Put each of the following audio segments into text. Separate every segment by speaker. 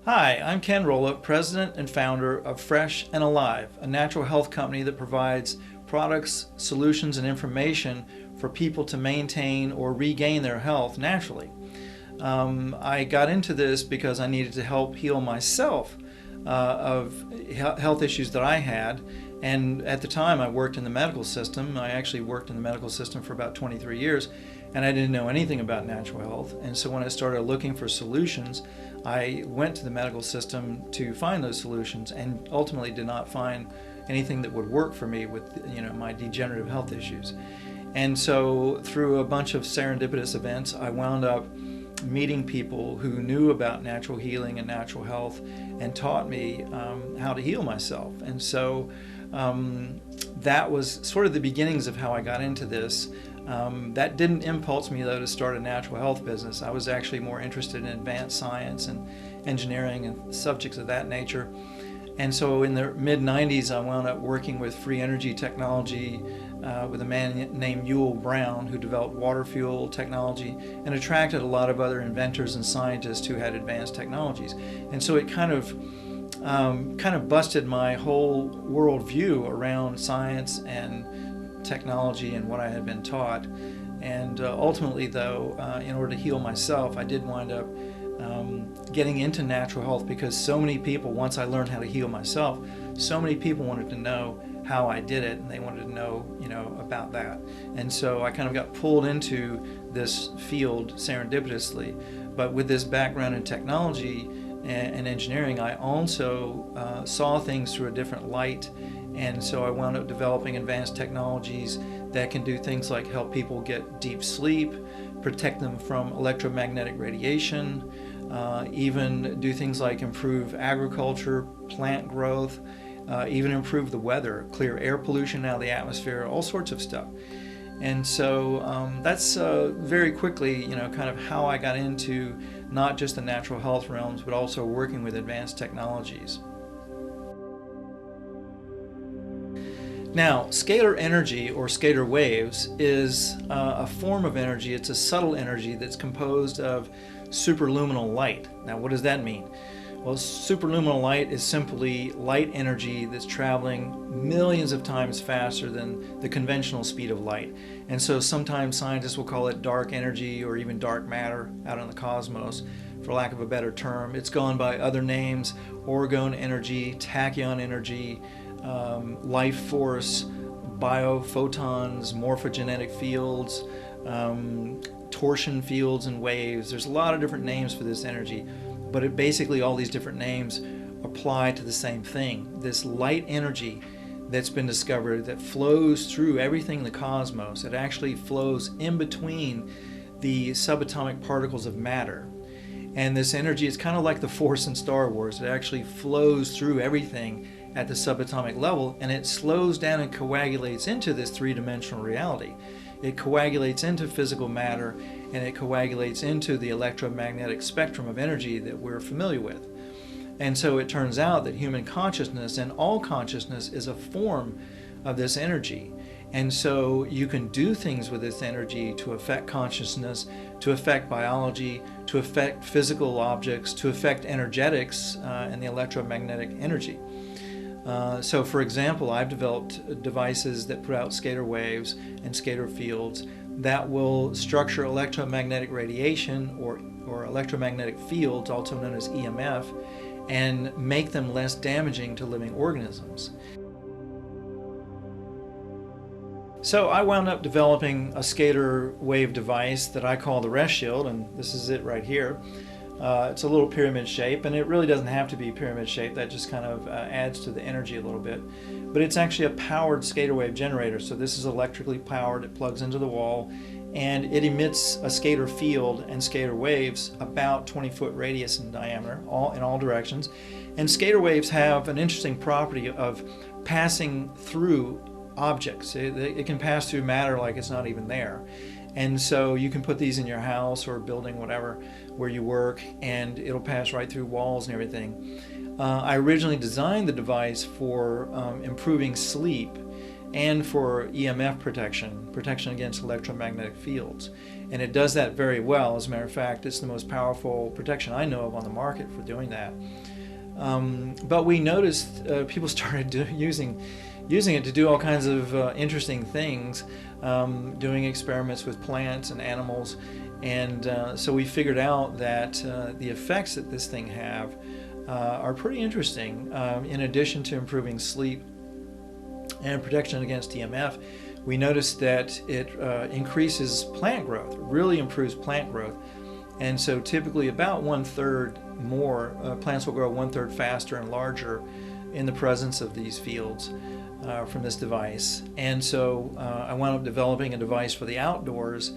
Speaker 1: Hi, I'm Ken Rollup, President and founder of Fresh and Alive, a natural health company that provides products, solutions, and information for people to maintain or regain their health naturally. I got into this because I needed to help heal myself of health issues that I had. And at the time, I worked in the medical system. I actually worked in the medical system for about 23 years, and I didn't know anything about natural health. And so when I started looking for solutions, I went to the medical system to find those solutions, and ultimately did not find anything that would work for me with my degenerative health issues. And so through a bunch of serendipitous events, I wound up meeting people who knew about natural healing and natural health and taught me how to heal myself. And so that was sort of the beginnings of how I got into this. That didn't impulse me, though, to start a natural health business. I was actually more interested in advanced science and engineering and subjects of that nature. And so in the mid-90s, I wound up working with free energy technology with a man named Yule Brown, who developed water fuel technology and attracted a lot of other inventors and scientists who had advanced technologies. And so it kind of busted my whole worldview around science and technology and what I had been taught. And ultimately, though, in order to heal myself, I did wind up getting into natural health because so many people, once I learned how to heal myself, so many people wanted to know how I did it, and they wanted to know, about that. And so I kind of got pulled into this field serendipitously. But with this background in technology and engineering, I also saw things through a different light. And so I wound up developing advanced technologies that can do things like help people get deep sleep, protect them from electromagnetic radiation, even do things like improve agriculture, plant growth, even improve the weather, clear air pollution out of the atmosphere, all sorts of stuff. And so that's very quickly, kind of how I got into not just the natural health realms, but also working with advanced technologies. Now, scalar energy, or scalar waves, is a form of energy. It's a subtle energy that's composed of superluminal light. Now, what does that mean? Well, superluminal light is simply light energy that's traveling millions of times faster than the conventional speed of light. And so sometimes scientists will call it dark energy or even dark matter out in the cosmos, for lack of a better term. It's gone by other names: orgone energy, tachyon energy, life force, biophotons, morphogenetic fields, torsion fields and waves. There's a lot of different names for this energy, but basically all these different names apply to the same thing. This light energy that's been discovered that flows through everything in the cosmos. It actually flows in between the subatomic particles of matter. And this energy is kind of like the Force in Star Wars. It actually flows through everything at the subatomic level, and it slows down and coagulates into this three-dimensional reality. It coagulates into physical matter, and it coagulates into the electromagnetic spectrum of energy that we're familiar with. And so it turns out that human consciousness and all consciousness is a form of this energy. And so you can do things with this energy to affect consciousness, to affect biology, to affect physical objects, to affect energetics and the electromagnetic energy. So for example, I've developed devices that put out scalar waves and scalar fields that will structure electromagnetic radiation or electromagnetic fields, also known as EMF, and make them less damaging to living organisms. So I wound up developing a scalar wave device that I call the Rest Shield, and this is it right here. It's a little pyramid shape, and it really doesn't have to be pyramid shape. That just kind of adds to the energy a little bit. But it's actually a powered scalar wave generator. So this is electrically powered. It plugs into the wall, and it emits a scalar field and scalar waves about 20-foot radius in diameter, in all directions. And scalar waves have an interesting property of passing through objects. It can pass through matter like it's not even there. And so you can put these in your house or building, whatever, where you work, and it'll pass right through walls and everything. I originally designed the device for improving sleep, and for EMF protection against electromagnetic fields. And it does that very well. As a matter of fact, it's the most powerful protection I know of on the market for doing that. But we noticed people started using it to do all kinds of interesting things, doing experiments with plants and animals. And so we figured out that the effects that this thing have are pretty interesting. In addition to improving sleep and protection against EMF, we noticed that it increases plant growth, really improves plant growth. And so typically about 1/3 more, plants will grow 1/3 faster and larger in the presence of these fields from this device. And so I wound up developing a device for the outdoors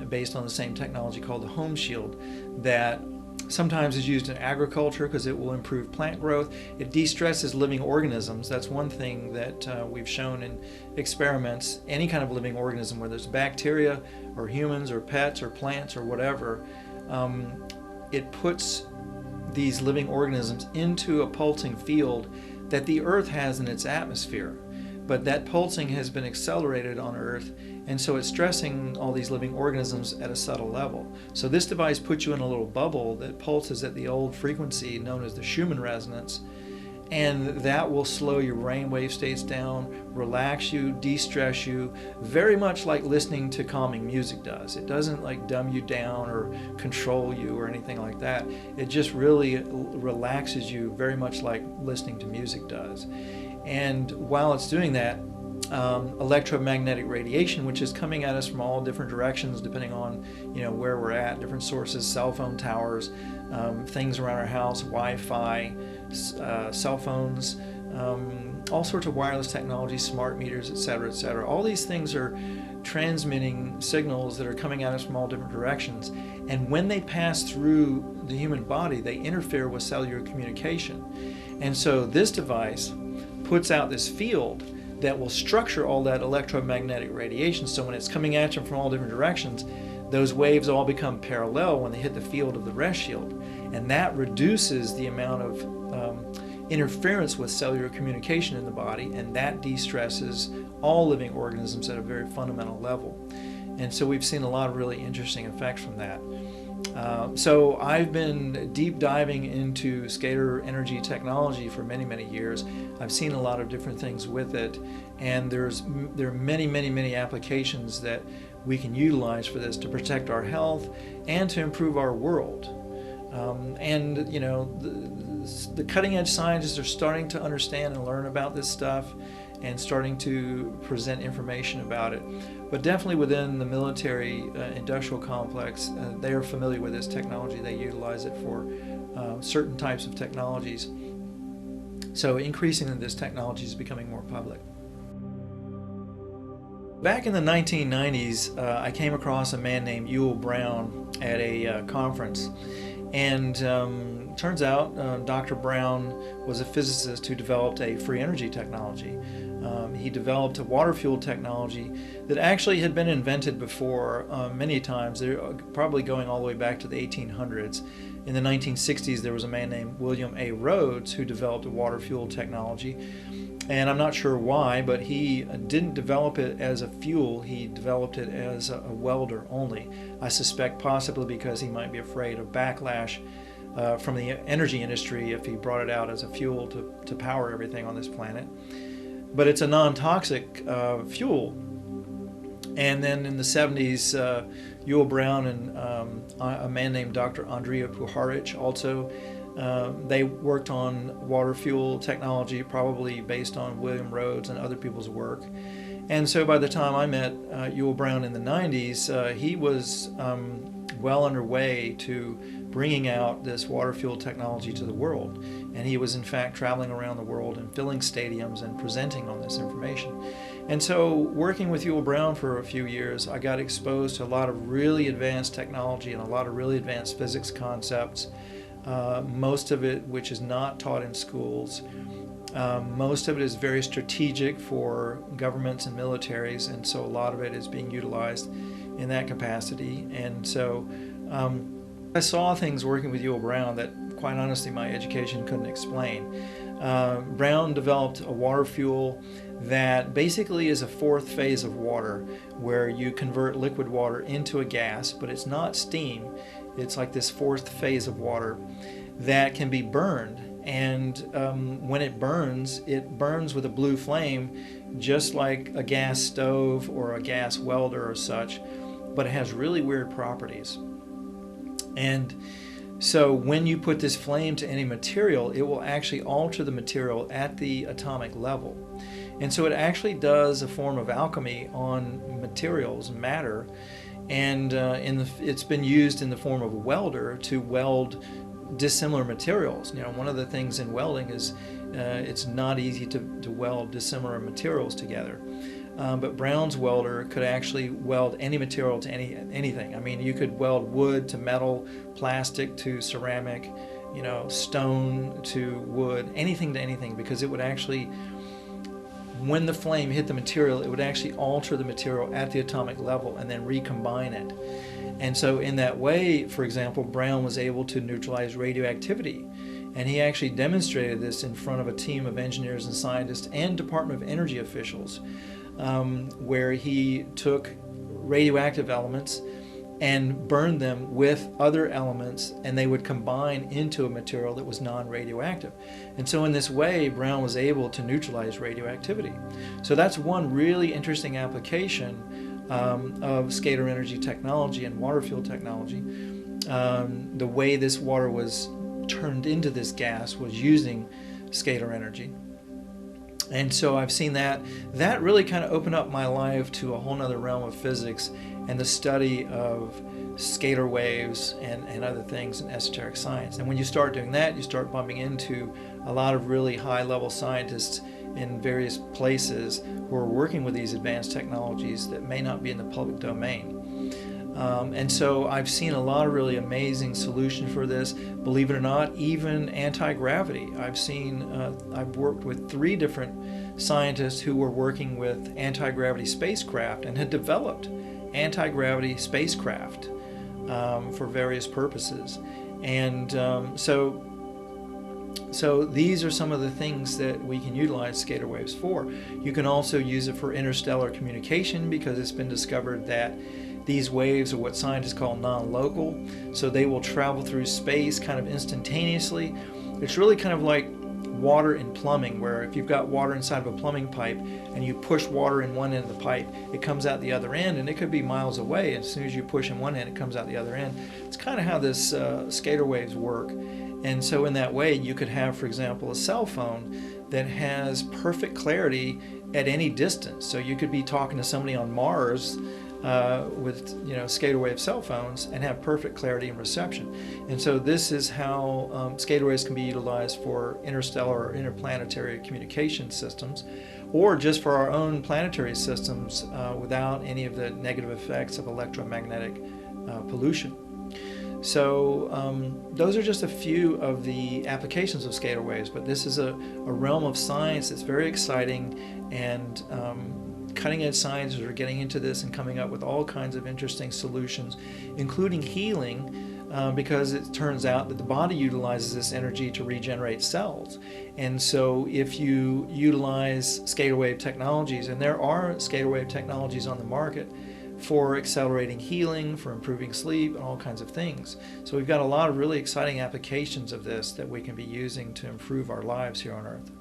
Speaker 1: based on the same technology called the Home Shield that sometimes is used in agriculture because it will improve plant growth. It de-stresses living organisms. That's one thing that we've shown in experiments. Any kind of living organism, whether it's bacteria or humans or pets or plants or whatever, it puts these living organisms into a pulsing field that the Earth has in its atmosphere. But that pulsing has been accelerated on Earth, and so it's stressing all these living organisms at a subtle level. So this device puts you in a little bubble that pulses at the old frequency known as the Schumann resonance, and that will slow your brainwave states down, relax you, de-stress you, very much like listening to calming music does. It doesn't like dumb you down or control you or anything like that. It just really relaxes you, very much like listening to music does. And while it's doing that, electromagnetic radiation, which is coming at us from all different directions depending on where we're at, different sources, cell phone towers, things around our house, Wi-Fi, cell phones, all sorts of wireless technology, smart meters, etc., etc. All these things are transmitting signals that are coming at us from all different directions. And when they pass through the human body, they interfere with cellular communication. And so this device puts out this field that will structure all that electromagnetic radiation. So when it's coming at you from all different directions, those waves all become parallel when they hit the field of the rest shield. And that reduces the amount of interference with cellular communication in the body, and that de-stresses all living organisms at a very fundamental level. And so we've seen a lot of really interesting effects from that. So I've been deep diving into scalar energy technology for many, many years. I've seen a lot of different things with it, and there are many, many, many applications that we can utilize for this to protect our health and to improve our world. And the cutting edge scientists are starting to understand and learn about this stuff and starting to present information about it. But definitely within the military industrial complex, they are familiar with this technology. They utilize it for certain types of technologies. So increasingly this technology is becoming more public. Back in the 1990s, I came across a man named Ewell Brown at a conference. And turns out Dr. Brown was a physicist who developed a free energy technology. He developed a water fuel technology that actually had been invented before many times. They're probably going all the way back to the 1800s. In the 1960s, there was a man named William A. Rhodes who developed a water fuel technology. And I'm not sure why, but he didn't develop it as a fuel. He developed it as a welder only. I suspect possibly because he might be afraid of backlash from the energy industry if he brought it out as a fuel to power everything on this planet. But it's a non-toxic fuel. And then in the 70s, Ewell Brown and a man named Dr. Andrija Puharich also they worked on water fuel technology, probably based on William Rhodes and other people's work. And so by the time I met Ewell Brown in the 90s, he was well underway to bringing out this water fuel technology to the world. And he was in fact traveling around the world and filling stadiums and presenting on this information. And so working with Ewell Brown for a few years, I got exposed to a lot of really advanced technology and a lot of really advanced physics concepts. Most of it which is not taught in schools. Most of it is very strategic for governments and militaries, and so a lot of it is being utilized in that capacity. And so I saw things working with Ewell Brown that, quite honestly, my education couldn't explain. Brown developed a water fuel that basically is a fourth phase of water, where you convert liquid water into a gas, but it's not steam. It's like this fourth phase of water that can be burned. And when it burns with a blue flame, just like a gas stove or a gas welder or such, but it has really weird properties. And so when you put this flame to any material, it will actually alter the material at the atomic level. And so it actually does a form of alchemy on materials, matter, and it's been used in the form of a welder to weld dissimilar materials. One of the things in welding is it's not easy to weld dissimilar materials together. But Brown's welder could actually weld any material to anything. I mean, you could weld wood to metal, plastic to ceramic, stone to wood, anything to anything, because it would actually, when the flame hit the material, it would actually alter the material at the atomic level and then recombine it. And so in that way, for example, Brown was able to neutralize radioactivity. And he actually demonstrated this in front of a team of engineers and scientists and Department of Energy officials, where he took radioactive elements and burned them with other elements, and they would combine into a material that was non-radioactive. And so in this way, Brown was able to neutralize radioactivity. So that's one really interesting application of scalar energy technology and water fuel technology. The way this water was turned into this gas was using scalar energy. And so I've seen that really kind of opened up my life to a whole nother realm of physics and the study of scalar waves and other things in esoteric science. And when you start doing that, you start bumping into a lot of really high-level scientists in various places who are working with these advanced technologies that may not be in the public domain. And so I've seen a lot of really amazing solutions for this. Believe it or not, even anti-gravity. I've worked with 3 different scientists who were working with anti-gravity spacecraft and had developed anti-gravity spacecraft for various purposes. And so these are some of the things that we can utilize scalar waves for. You can also use it for interstellar communication, because it's been discovered that these waves are what scientists call non-local, so they will travel through space kind of instantaneously. It's really kind of like water in plumbing, where if you've got water inside of a plumbing pipe and you push water in one end of the pipe, it comes out the other end, and it could be miles away. As soon as you push in one end, it comes out the other end. It's kind of how this scalar waves work. And so in that way, you could have, for example, a cell phone that has perfect clarity at any distance. So you could be talking to somebody on Mars with scalar wave cell phones and have perfect clarity and reception. And so this is how scalar waves can be utilized for interstellar or interplanetary communication systems, or just for our own planetary systems without any of the negative effects of electromagnetic pollution. So those are just a few of the applications of scalar waves, but this is a realm of science that's very exciting, and cutting-edge scientists are getting into this and coming up with all kinds of interesting solutions, including healing, because it turns out that the body utilizes this energy to regenerate cells. And so if you utilize scalar wave technologies, and there are scalar wave technologies on the market for accelerating healing, for improving sleep, and all kinds of things. So we've got a lot of really exciting applications of this that we can be using to improve our lives here on Earth.